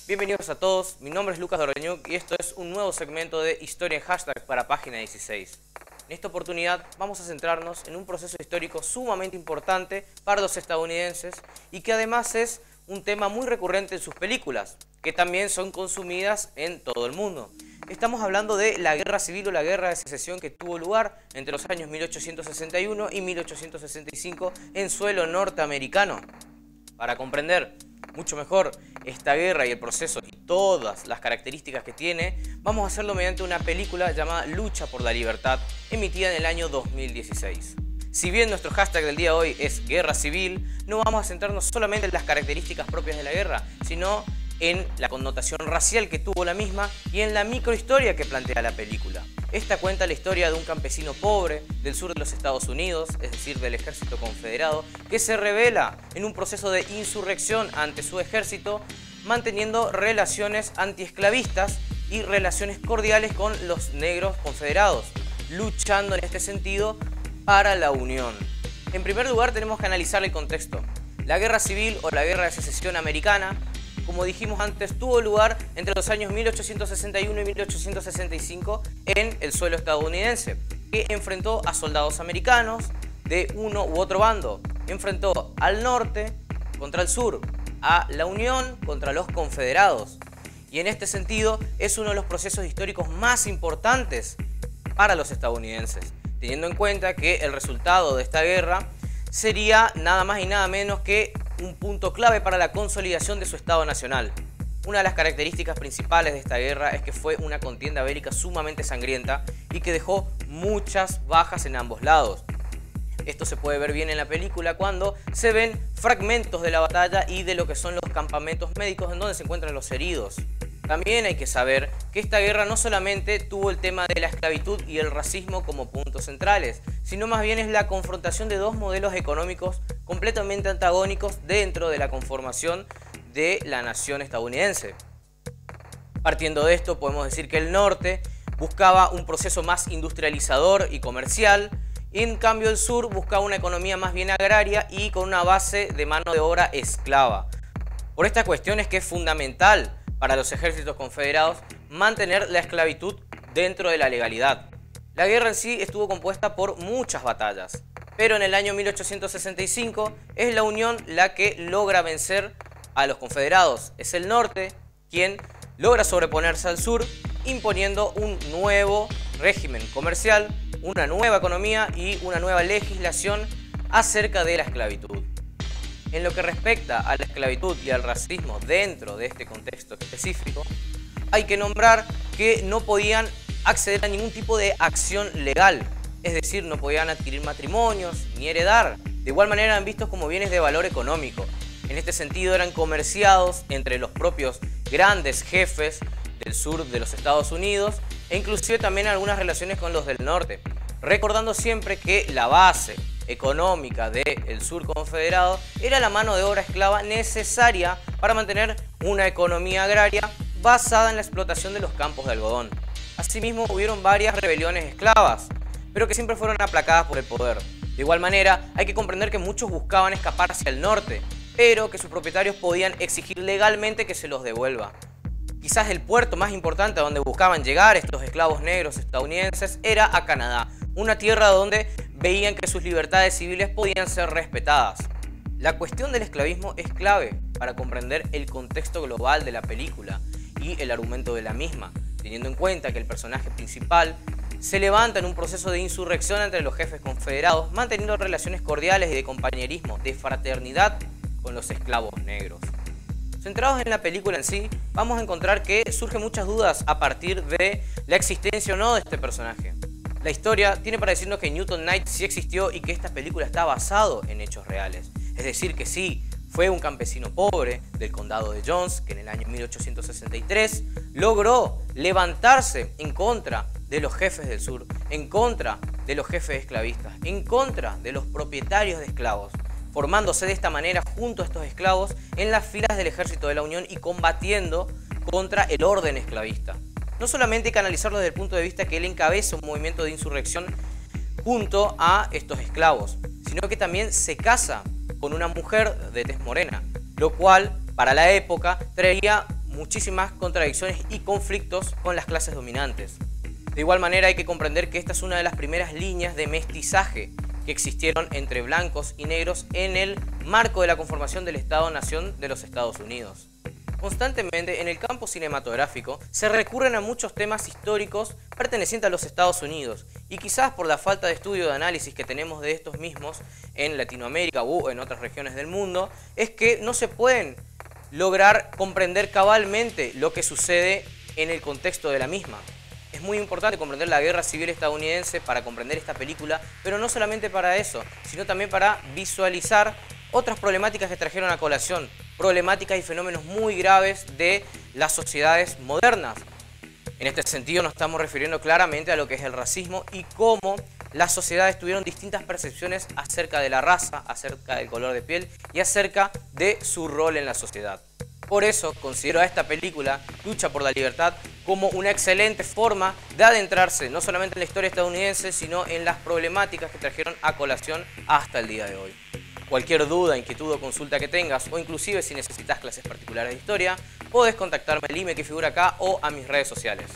Bienvenidos a todos, mi nombre es Lucas Dorreñuc y esto es un nuevo segmento de Historia en Hashtag para Página 16. En esta oportunidad vamos a centrarnos en un proceso histórico sumamente importante para los estadounidenses y que además es un tema muy recurrente en sus películas, que también son consumidas en todo el mundo. Estamos hablando de la Guerra Civil o la Guerra de Secesión que tuvo lugar entre los años 1861 y 1865 en suelo norteamericano. Para comprender mucho mejor esta guerra y el proceso y todas las características que tiene, vamos a hacerlo mediante una película llamada Lucha por la Libertad, emitida en el año 2016. Si bien nuestro hashtag del día de hoy es Guerra Civil, no vamos a centrarnos solamente en las características propias de la guerra, sino en la connotación racial que tuvo la misma y en la microhistoria que plantea la película. Esta cuenta la historia de un campesino pobre del sur de los Estados Unidos, es decir, del ejército confederado, que se rebela en un proceso de insurrección ante su ejército, manteniendo relaciones antiesclavistas y relaciones cordiales con los negros confederados, luchando en este sentido para la unión. En primer lugar, tenemos que analizar el contexto. La Guerra Civil o la Guerra de Secesión americana, como dijimos antes, tuvo lugar entre los años 1861 y 1865 en el suelo estadounidense, que enfrentó a soldados americanos de uno u otro bando. Enfrentó al norte contra el sur, a la Unión contra los confederados. Y en este sentido es uno de los procesos históricos más importantes para los estadounidenses, teniendo en cuenta que el resultado de esta guerra sería nada más y nada menos que un punto clave para la consolidación de su Estado nacional. Una de las características principales de esta guerra es que fue una contienda bélica sumamente sangrienta y que dejó muchas bajas en ambos lados. Esto se puede ver bien en la película cuando se ven fragmentos de la batalla y de lo que son los campamentos médicos en donde se encuentran los heridos. También hay que saber que esta guerra no solamente tuvo el tema de la esclavitud y el racismo como puntos centrales, sino más bien es la confrontación de dos modelos económicos completamente antagónicos dentro de la conformación de la nación estadounidense. Partiendo de esto, podemos decir que el norte buscaba un proceso más industrializador y comercial, y en cambio el sur buscaba una economía más bien agraria y con una base de mano de obra esclava. Por esta cuestión es que es fundamental para los ejércitos confederados mantener la esclavitud dentro de la legalidad. La guerra en sí estuvo compuesta por muchas batallas, pero en el año 1865 es la Unión la que logra vencer a los confederados. Es el norte quien logra sobreponerse al sur, imponiendo un nuevo régimen comercial, una nueva economía y una nueva legislación acerca de la esclavitud. En lo que respecta a la esclavitud y al racismo dentro de este contexto específico, hay que nombrar que no podían acceder a ningún tipo de acción legal, es decir, no podían adquirir matrimonios ni heredar. De igual manera eran vistos como bienes de valor económico. En este sentido eran comerciados entre los propios grandes jefes del sur de los Estados Unidos e inclusive también algunas relaciones con los del norte, recordando siempre que la base económica del sur confederado era la mano de obra esclava necesaria para mantener una economía agraria basada en la explotación de los campos de algodón. Asimismo, hubieron varias rebeliones esclavas, pero que siempre fueron aplacadas por el poder. De igual manera, hay que comprender que muchos buscaban escapar hacia el norte, pero que sus propietarios podían exigir legalmente que se los devuelva. Quizás el puerto más importante a donde buscaban llegar estos esclavos negros estadounidenses era a Canadá, una tierra donde veían que sus libertades civiles podían ser respetadas. La cuestión del esclavismo es clave para comprender el contexto global de la película y el argumento de la misma, teniendo en cuenta que el personaje principal se levanta en un proceso de insurrección entre los jefes confederados, manteniendo relaciones cordiales y de compañerismo, de fraternidad con los esclavos negros. Centrados en la película en sí, vamos a encontrar que surgen muchas dudas a partir de la existencia o no de este personaje. La historia tiene para decirnos que Newton Knight sí existió y que esta película está basado en hechos reales. Es decir, que sí, fue un campesino pobre del condado de Jones que en el año 1863 logró levantarse en contra de los jefes del sur, en contra de los jefes esclavistas, en contra de los propietarios de esclavos, formándose de esta manera junto a estos esclavos en las filas del ejército de la Unión y combatiendo contra el orden esclavista. No solamente hay que analizarlo desde el punto de vista que él encabeza un movimiento de insurrección junto a estos esclavos, sino que también se casa con una mujer de tez morena, lo cual para la época traería muchísimas contradicciones y conflictos con las clases dominantes. De igual manera hay que comprender que esta es una de las primeras líneas de mestizaje que existieron entre blancos y negros en el marco de la conformación del Estado-Nación de los Estados Unidos. Constantemente en el campo cinematográfico se recurren a muchos temas históricos pertenecientes a los Estados Unidos y quizás por la falta de estudio de análisis que tenemos de estos mismos en Latinoamérica u en otras regiones del mundo es que no se pueden lograr comprender cabalmente lo que sucede en el contexto de la misma. Es muy importante comprender la guerra civil estadounidense para comprender esta película, pero no solamente para eso, sino también para visualizar otras problemáticas que trajeron a colación, problemáticas y fenómenos muy graves de las sociedades modernas. En este sentido nos estamos refiriendo claramente a lo que es el racismo y cómo las sociedades tuvieron distintas percepciones acerca de la raza, acerca del color de piel y acerca de su rol en la sociedad. Por eso considero a esta película, Lucha por la Libertad, como una excelente forma de adentrarse no solamente en la historia estadounidense, sino en las problemáticas que trajeron a colación hasta el día de hoy. Cualquier duda, inquietud o consulta que tengas, o inclusive si necesitas clases particulares de historia, podés contactarme al email que figura acá o a mis redes sociales.